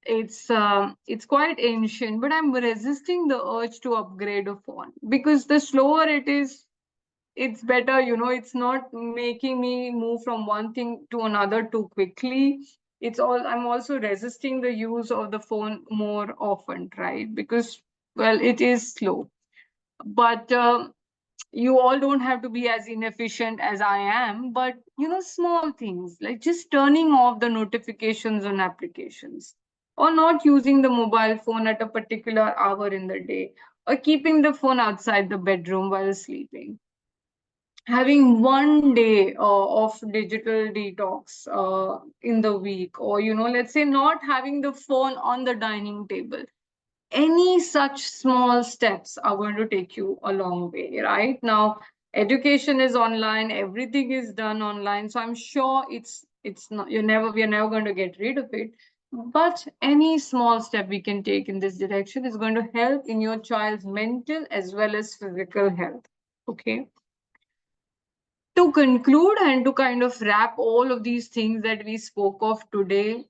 It's quite ancient, but I'm resisting the urge to upgrade a phone because the slower it is, it's better. It's not making me move from one thing to another too quickly. I'm also resisting the use of the phone more often, right? Because, well, it is slow. But you all don't have to be as inefficient as I am. But small things like just turning off the notifications on applications, or not using the mobile phone at a particular hour in the day, or keeping the phone outside the bedroom while sleeping, having one day of digital detox in the week, or let's say not having the phone on the dining table. Any such small steps are going to take you a long way. Right now, education is online, everything is done online, so I'm sure it's not, we're never going to get rid of it. But any small step we can take in this direction is going to help in your child's mental as well as physical health. Okay. To conclude and to kind of wrap all of these things that we spoke of today,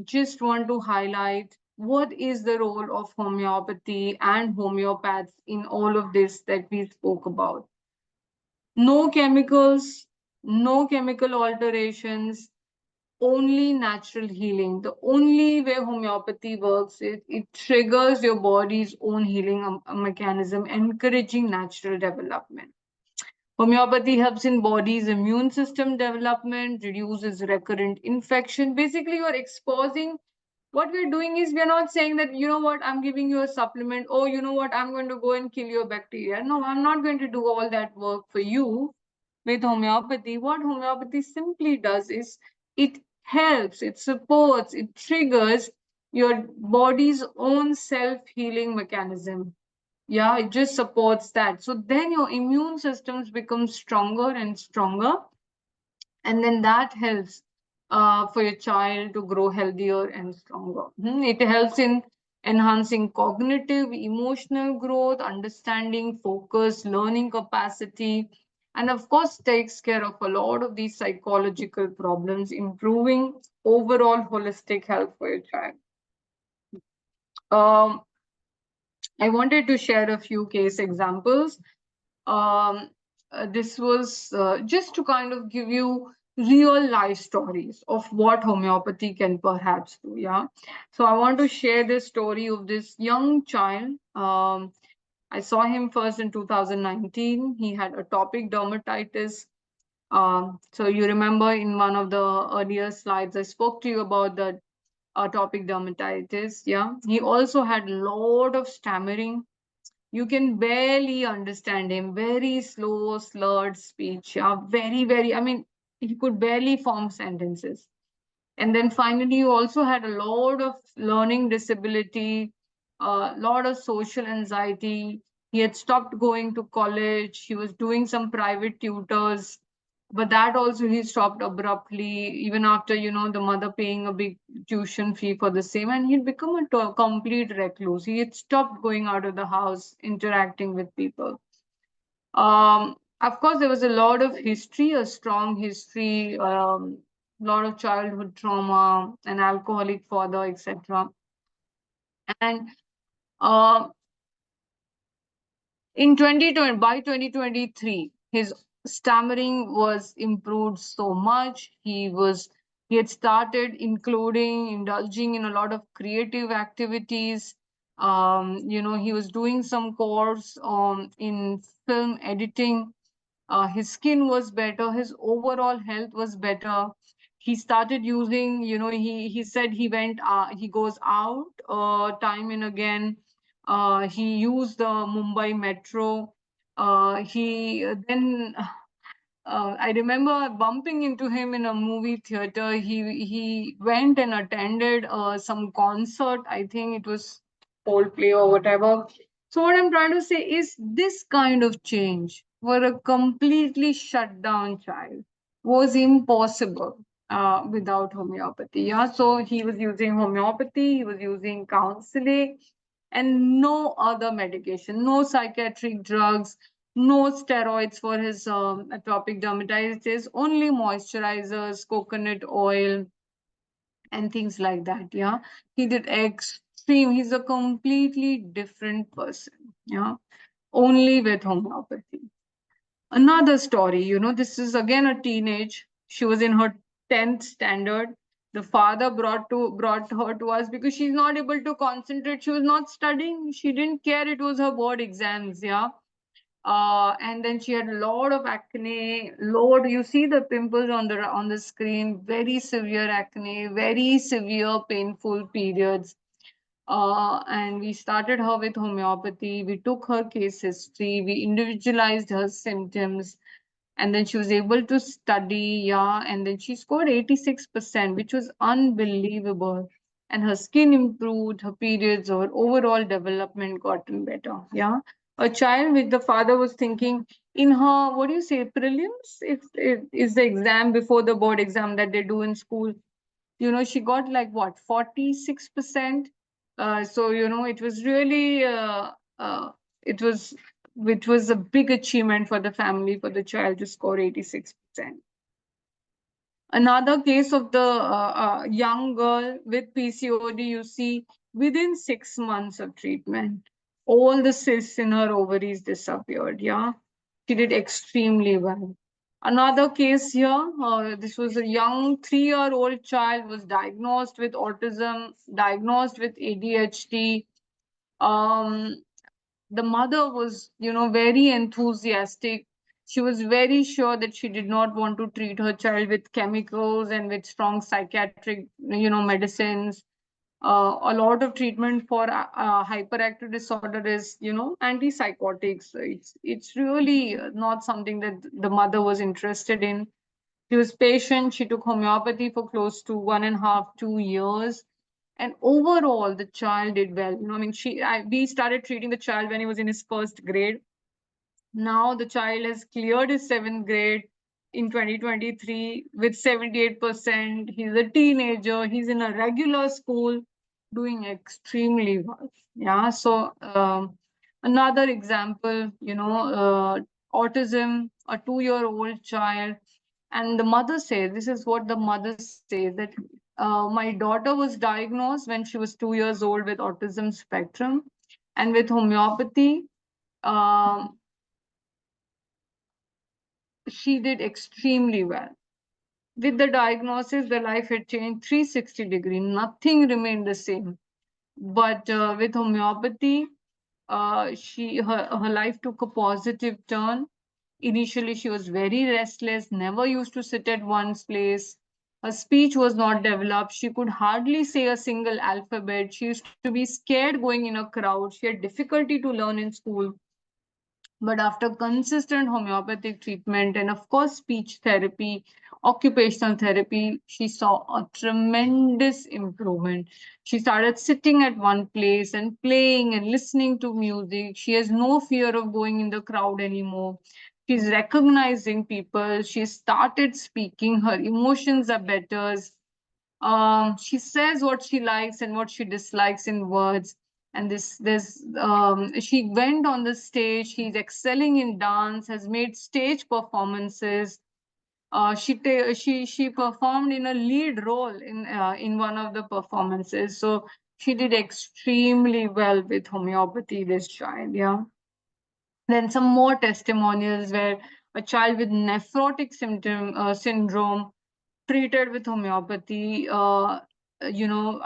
just want to highlight what is the role of homeopathy and homeopaths in all of this that we spoke about. No chemicals, no chemical alterations, only natural healing. The only way homeopathy works is it triggers your body's own healing mechanism, encouraging natural development. Homeopathy helps in body's immune system development, reduces recurrent infection. Basically, you're exposing. What we're doing is we're not saying that, you know what, I'm giving you a supplement. Oh, you know what, I'm going to go and kill your bacteria. No, I'm not going to do all that work for you with homeopathy. What homeopathy simply does is it helps, it supports, it triggers your body's own self healing mechanism. Yeah, it just supports that. So then your immune systems become stronger and stronger, and then that helps for your child to grow healthier and stronger. It helps in enhancing cognitive, emotional growth, understanding, focus, learning capacity, and of course, takes care of a lot of these psychological problems, improving overall holistic health for your child. Um, I wanted to share a few case examples. Um, this was just to kind of give you real life stories of what homeopathy can perhaps do. Yeah. So I want to share this story of this young child. I saw him first in 2019. He had atopic dermatitis. So you remember in one of the earlier slides, I spoke to you about the atopic dermatitis. Yeah. He also had a lot of stammering. You can barely understand him. Very slow, slurred speech. Yeah, I mean, he could barely form sentences. And then finally, you also had a lot of learning disability, a lot of social anxiety. He had stopped going to college. He was doing some private tutors, but that also he stopped abruptly, even after, the mother paying a big tuition fee for the same. And he'd become a complete recluse. He had stopped going out of the house, interacting with people. Of course, there was a lot of history, a strong history, a lot of childhood trauma, an alcoholic father, etc. And uh, in 2020, by 2023, his stammering was improved so much. He had started including indulging in a lot of creative activities. He was doing some course in film editing. His skin was better, his overall health was better. He started using, he said he went he goes out time and again. He used the Mumbai metro. He then I remember bumping into him in a movie theater. He went and attended some concert. I think it was Coldplay or whatever. So what I'm trying to say is this kind of change for a completely shut down child was impossible without homeopathy. Yeah, so he was using homeopathy. He was using counseling and no other medication, no psychiatric drugs, no steroids for his atopic dermatitis, only moisturizers, coconut oil, and things like that. Yeah, he did extreme. He's a completely different person. Yeah, only with homeopathy. Another story, this is again a teenage. She was in her 10th standard. The father brought her to us because she's not able to concentrate. She was not studying. She didn't care. It was her board exams. Yeah. And then she had a lot of acne. Lord, you see the pimples on the screen. Very severe acne. Very severe painful periods. And we started her with homeopathy. We took her case history. We individualized her symptoms, and then she was able to study. Yeah, and then she scored 86%, which was unbelievable. And her skin improved, her periods, her overall development gotten better. Yeah, a child with the father was thinking in her, what do you say, prelims, if is the exam before the board exam that they do in school. She got like what, 46%. So it was really uh, it was it was a big achievement for the family, for the child to score 86%. Another case of the young girl with PCOD, you see, within 6 months of treatment, all the cysts in her ovaries disappeared. Yeah, she did extremely well. Another case here, this was a young 3-year-old child was diagnosed with autism, diagnosed with ADHD. Um, the mother was, very enthusiastic. She was very sure that she did not want to treat her child with chemicals and with strong psychiatric, medicines. A lot of treatment for hyperactive disorder is, antipsychotics. It's really not something that the mother was interested in. She was patient. She took homeopathy for close to 1.5, 2 years. And overall, the child did well. I mean, we started treating the child when he was in his first grade. Now the child has cleared his seventh grade in 2023 with 78%. He's a teenager. He's in a regular school, doing extremely well. Yeah. So another example, autism, a 2-year-old child, and the mother says, this is what the mother says, that my daughter was diagnosed when she was 2 years old with autism spectrum, and with homeopathy. Um, she did extremely well. With the diagnosis, the life had changed 360 degree. Nothing remained the same. But with homeopathy, her life took a positive turn. Initially, she was very restless, never used to sit at one's place. Her speech was not developed. She could hardly say a single alphabet. She used to be scared going in a crowd. She had difficulty to learn in school. But after consistent homeopathic treatment and, of course, speech therapy, occupational therapy, she saw a tremendous improvement. She started sitting at one place and playing and listening to music. She has no fear of going in the crowd anymore. She's recognizing people. She started speaking. Her emotions are better. She says what she likes and what she dislikes in words. And she went on the stage. She's excelling in dance, has made stage performances. She performed in a lead role in one of the performances. So she did extremely well with homeopathy, this child. Yeah. Then some more testimonials where a child with nephrotic syndrome treated with homeopathy. A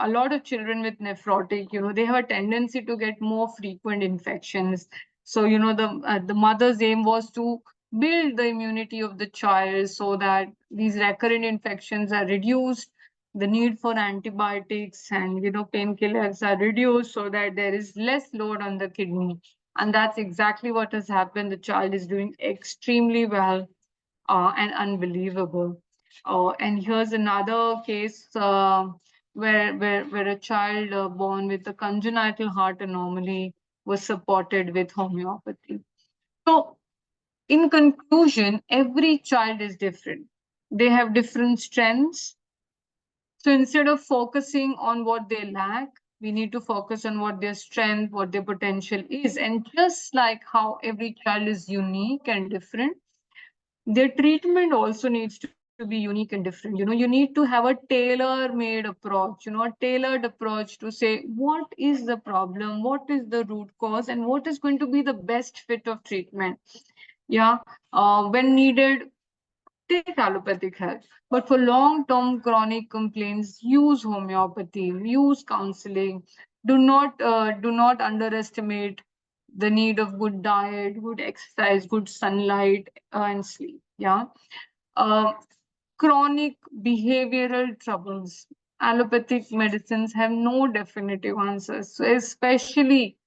lot of children with nephrotic, they have a tendency to get more frequent infections. So, the mother's aim was to build the immunity of the child so that these recurrent infections are reduced. The need for antibiotics and, painkillers are reduced so that there is less load on the kidney. And that's exactly what has happened. The child is doing extremely well and unbelievable. And here's another case where a child born with a congenital heart anomaly was supported with homeopathy. So, in conclusion, every child is different. They have different strengths. So, instead of focusing on what they lack, we need to focus on what their strength, what their potential is. And just like how every child is unique and different, their treatment also needs to be unique and different. You need to have a tailor made approach, a tailored approach to say what is the problem, what is the root cause, and what is going to be the best fit of treatment. Yeah. When needed, take allopathic help. But for long term chronic complaints, use homeopathy, use counseling. Do not underestimate the need of good diet, good exercise, good sunlight, and sleep. Yeah. Uh, Chronic behavioral troubles. Allopathic medicines have no definitive answers. So, especially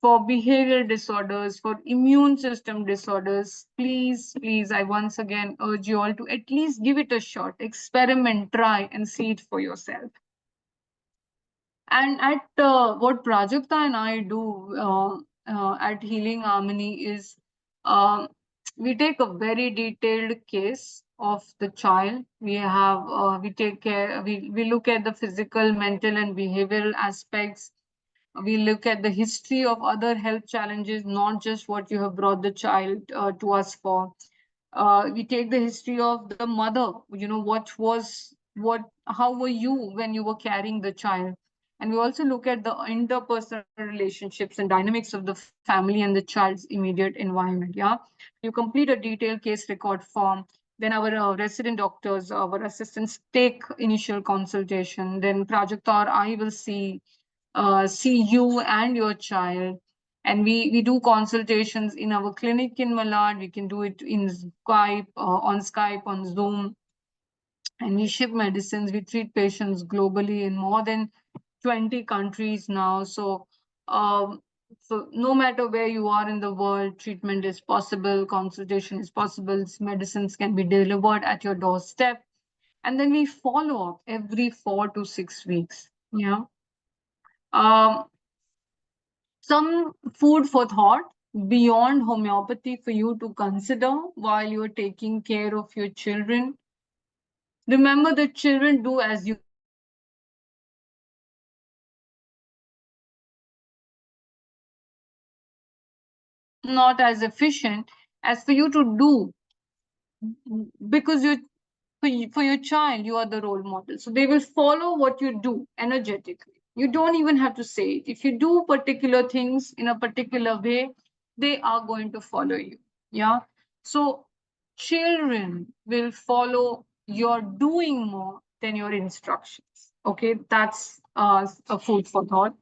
for behavioral disorders, for immune system disorders, please, please, I once again urge you all to at least give it a shot, experiment, try, and see it for yourself. And at what Prajakta and I do at Healing Harmony is, um, we take a very detailed case of the child. We take care, we look at the physical, mental, and behavioral aspects. We look at the history of other health challenges, not just what you have brought the child to us for. We take the history of the mother, how were you when you were carrying the child. And we also look at the interpersonal relationships and dynamics of the family and the child's immediate environment. Yeah, you complete a detailed case record form. Then our resident doctors, our assistants take initial consultation. Then Prajakta or I will see you and your child. And we do consultations in our clinic in Malad. We can do it in Skype, on Zoom. And we ship medicines. We treat patients globally in more than 20 countries now. Um, so no matter where you are in the world, treatment is possible, consultation is possible, medicines can be delivered at your doorstep. And then we follow up every 4 to 6 weeks. Yeah. Um, some food for thought beyond homeopathy for you to consider while you're taking care of your children. Remember that children do as you say, not as efficient as for you to do, because for your child, you are the role model. So they will follow what you do energetically. You don't even have to say it. If you do particular things in a particular way, they are going to follow you. Yeah. So children will follow your doing more than your instructions. Okay. That's a food for thought.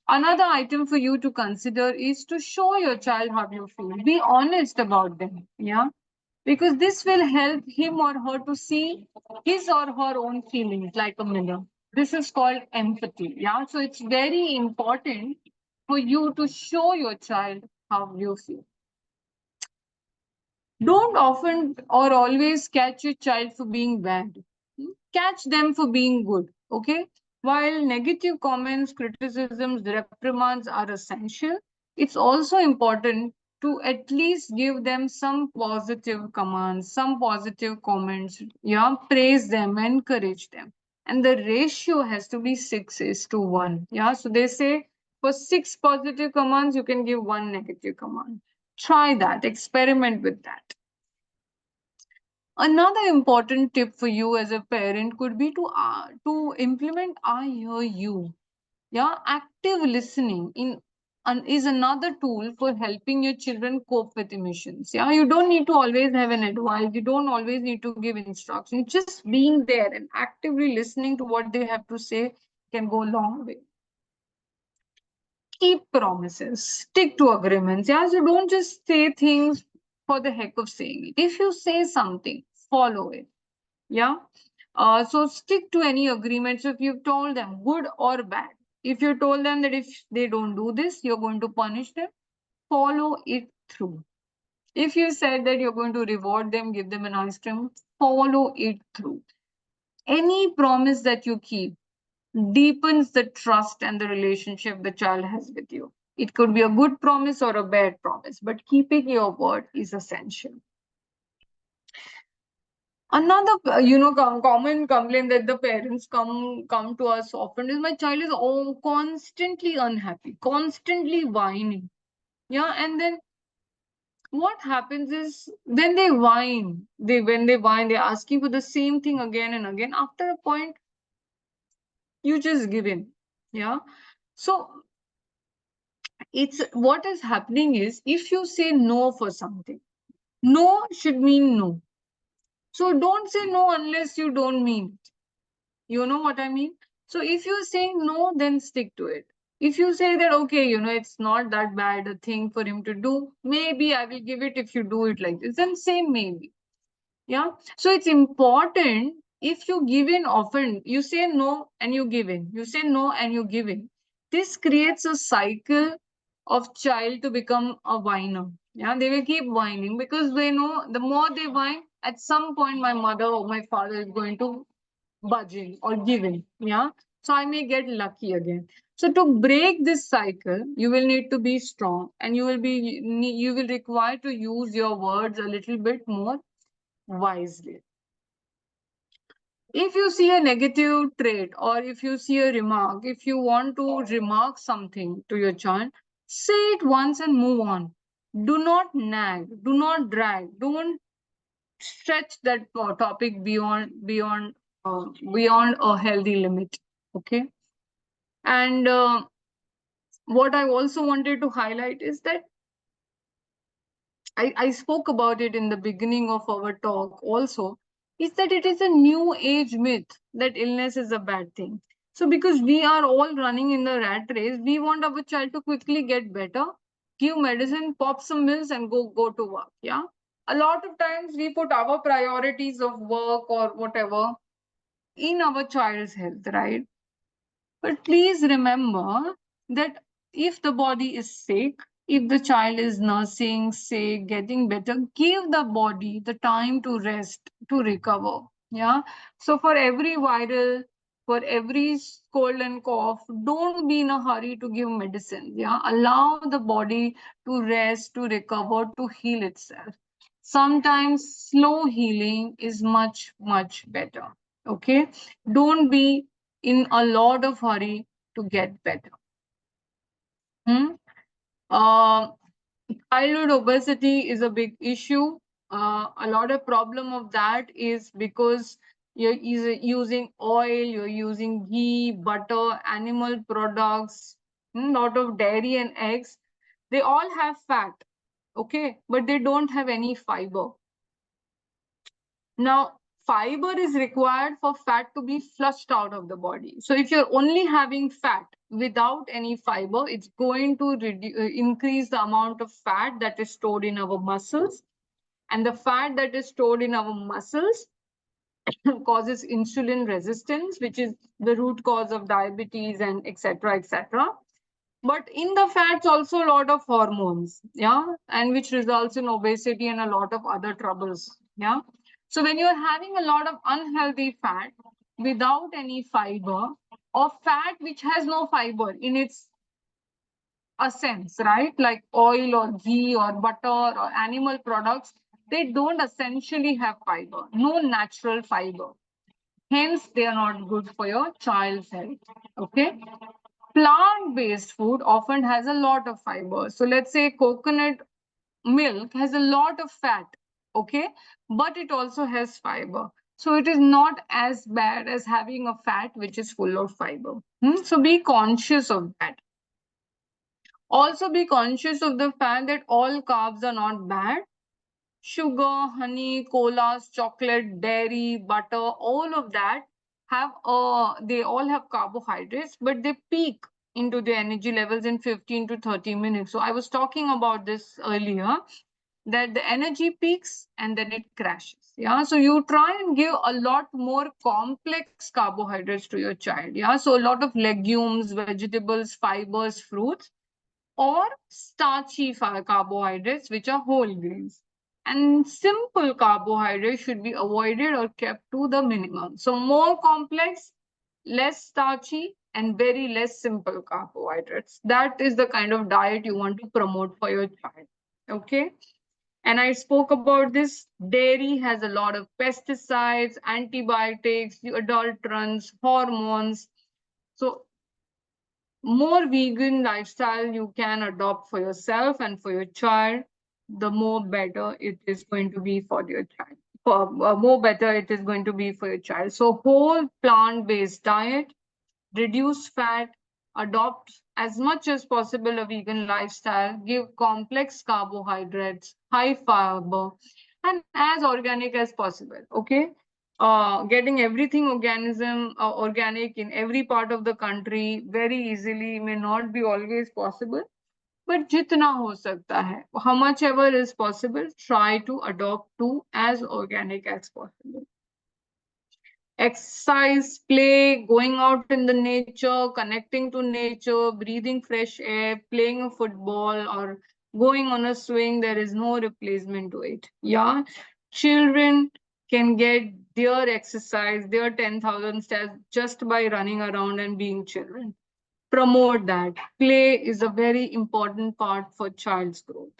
Another item for you to consider is to show your child how you feel. Be honest about them. Yeah, because this will help him or her to see his or her own feelings like a mirror. This is called empathy. Yeah, so it's very important for you to show your child how you feel. Don't often or always catch your child for being bad. Catch them for being good. Okay. While negative comments, criticisms, reprimands are essential, it's also important to at least give them some positive commands, some positive comments. Yeah. Praise them, encourage them. And the ratio has to be 6:1. Yeah. So they say for 6 positive commands, you can give 1 negative command. Try that, experiment with that. Another important tip for you as a parent could be to implement I hear you. Yeah, active listening is another tool for helping your children cope with emotions. Yeah, you don't need to always have an advice. You don't always need to give instructions. Just being there and actively listening to what they have to say can go a long way. Keep promises, stick to agreements. Yeah, so don't just say things for the heck of saying it. If you say something, follow it. Yeah. So stick to any agreements if you've told them, good or bad. If you told them that if they don't do this, you're going to punish them, follow it through. If you said that you're going to reward them, give them an ice cream, follow it through. Any promise that you keep deepens the trust and the relationship the child has with you. It could be a good promise or a bad promise, but keeping your word is essential. Another, common complaint that the parents come to us often is my child is constantly unhappy, constantly whining. Yeah, and then what happens is when they whine, they're asking for the same thing again and again. After a point, you just give in. Yeah. So it's what is happening is if you say no for something, no should mean no. So don't say no unless you don't mean it. You know what I mean? So if you're saying no, then stick to it. If you say that, okay, it's not that bad a thing for him to do, maybe I will give it if you do it like this, then say maybe. Yeah. So it's important if you give in often, you say no and you give in. You say no and you give in. This creates a cycle of child to become a whiner. Yeah, they will keep whining because they know the more they whine, at some point my mother or my father is going to budging or giving. Yeah. So I may get lucky again. So to break this cycle, you will need to be strong and you will require to use your words a little bit more. wisely. If you see a negative trait, or if you see a remark, if you want to remark something to your child, say it once and move on. Do not nag, do not drag, don't stretch that topic beyond a healthy limit. Okay. And what I also wanted to highlight is that I spoke about it in the beginning of our talk also, is that it is a new age myth that illness is a bad thing. So because we are all running in the rat race, we want our child to quickly get better, give medicine, pop some pills and go to work. Yeah. A lot of times we put our priorities of work or whatever in our child's health, right? But please remember that if the body is sick, if the child is nursing, sick, getting better, give the body the time to rest, to recover. Yeah. So for every viral, for every cold and cough, don't be in a hurry to give medicine. Yeah. Allow the body to rest, to recover, to heal itself. Sometimes slow healing is much, much better. Okay. Don't be in a lot of hurry to get better. Hmm? Uh, Childhood obesity is a big issue. A lot of problem of that is because you're using oil, you're using ghee, butter, animal products, lot of dairy and eggs. They all have fat, okay, but they don't have any fiber. Now, fiber is required for fat to be flushed out of the body. So if you're only having fat without any fiber, it's going to increase the amount of fat that is stored in our muscles. And the fat that is stored in our muscles causes insulin resistance, which is the root cause of diabetes and etc. etc. But in the fats also a lot of hormones, yeah, and which results in obesity and a lot of other troubles, yeah. So when you're having a lot of unhealthy fat without any fiber, or fat which has no fiber in its essence, right, like oil or ghee or butter or animal products, they don't essentially have fiber, no natural fiber, hence they are not good for your child's health. Okay. Plant-based food often has a lot of fiber. So let's say coconut milk has a lot of fat, okay, but it also has fiber. So it is not as bad as having a fat which is full of fiber. So be conscious of that. Also be conscious of the fact that all carbs are not bad. Sugar, honey, colas, chocolate, dairy, butter, all of that have they all have carbohydrates, but they peak into the energy levels in 15 to 30 minutes. So I was talking about this earlier, that the energy peaks and then it crashes. Yeah. So you try and give a lot more complex carbohydrates to your child. Yeah. So a lot of legumes, vegetables, fibers, fruits, or starchy carbohydrates, which are whole grains. And simple carbohydrates should be avoided or kept to the minimum. So more complex, less starchy, and very less simple carbohydrates. That is the kind of diet you want to promote for your child. Okay. And I spoke about this. Dairy has a lot of pesticides, antibiotics, adulterants, hormones. So more vegan lifestyle you can adopt for yourself and for your child, the more better it is going to be for your child. For more better it is going to be for your child. So whole plant-based diet, reduce fat, adopt as much as possible a vegan lifestyle, give complex carbohydrates, high fiber, and as organic as possible. Okay. Getting everything organic in every part of the country very easily may not be always possible, but jitna ho sakta hai, how much ever is possible, try to adopt to as organic as possible. Exercise, play, going out in the nature, connecting to nature, breathing fresh air, playing a football, or going on a swing, there is no replacement to it. Yeah. Children can get their exercise, their 10,000 steps just by running around and being children. Promote that. Play is a very important part for child's growth.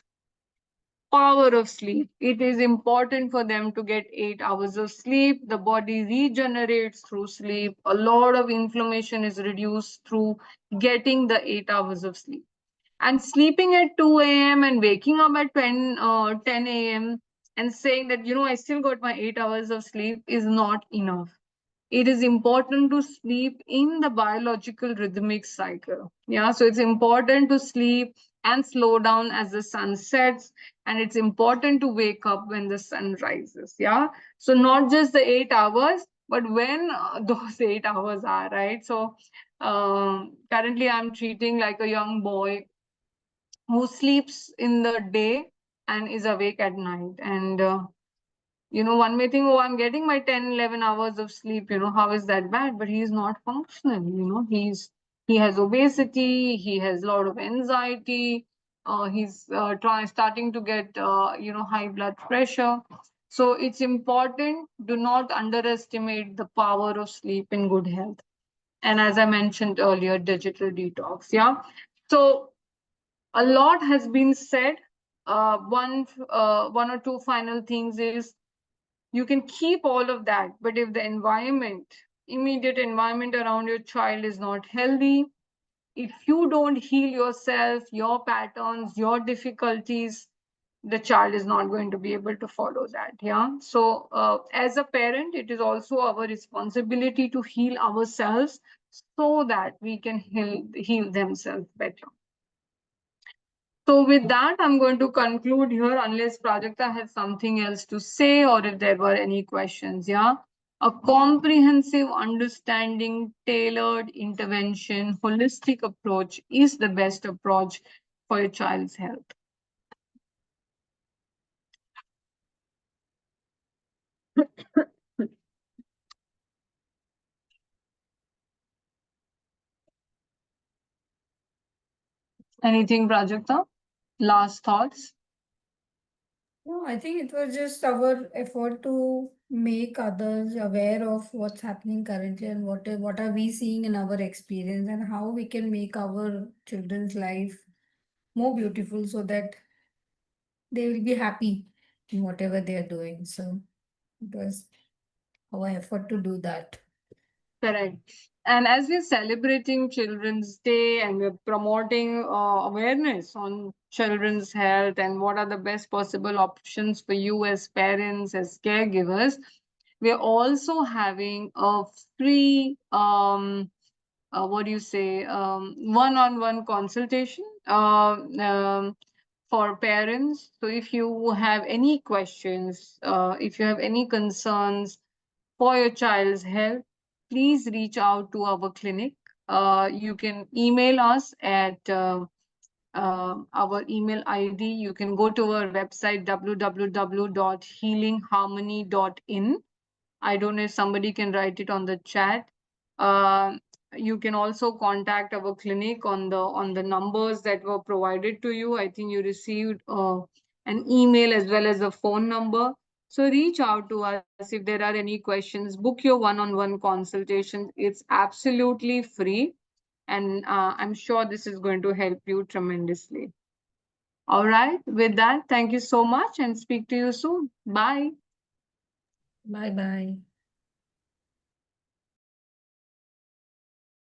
power of sleep. It is important for them to get 8 hours of sleep. The body regenerates through sleep. A lot of inflammation is reduced through getting the 8 hours of sleep. And sleeping at 2 a.m. and waking up at 10 a.m. and saying that, I still got my 8 hours of sleep is not enough. It is important to sleep in the biological rhythmic cycle. Yeah, so it's important to sleep and slow down as the sun sets, and it's important to wake up when the sun rises. Yeah, so not just the 8 hours, but when those 8 hours are, right? So currently I'm treating like a young boy who sleeps in the day and is awake at night. And one may think, oh, I'm getting my 10, 11 hours of sleep, how is that bad? But he's not functional, he has obesity, he has a lot of anxiety, he's starting to get, high blood pressure. So it's important, do not underestimate the power of sleep in good health. And as I mentioned earlier, digital detox. Yeah. So a lot has been said. One or two final things is, you can keep all of that, but if the immediate environment around your child is not healthy, if you don't heal yourself, your patterns, your difficulties, the child is not going to be able to follow that. Yeah. So as a parent, it is also our responsibility to heal ourselves so that we can heal themselves better. So with that, I'm going to conclude here, unless Prajakta has something else to say or if there were any questions. Yeah. A comprehensive understanding, tailored intervention, holistic approach is the best approach for your child's health. Anything, Prajakta? Last thoughts? No, I think it was just our effort to make others aware of what's happening currently and what are we seeing in our experience and how we can make our children's life more beautiful so that they will be happy in whatever they are doing. So it was our effort to do that. Correct. And as we're celebrating Children's Day and we're promoting awareness on children's health and what are the best possible options for you as parents, as caregivers, we're also having a free, what do you say, one-on-one consultation for parents. So if you have any questions, if you have any concerns for your child's health, please reach out to our clinic. You can email us at our email ID. You can go to our website www.healingharmony.in. I don't know if somebody can write it on the chat. Uh, you can also contact our clinic on the numbers that were provided to you. I think you received an email as well as a phone number. So reach out to us if there are any questions. Book your one-on-one consultation. It's absolutely free, and I'm sure this is going to help you tremendously. All right. With that, thank you so much, and speak to you soon. Bye. Bye bye.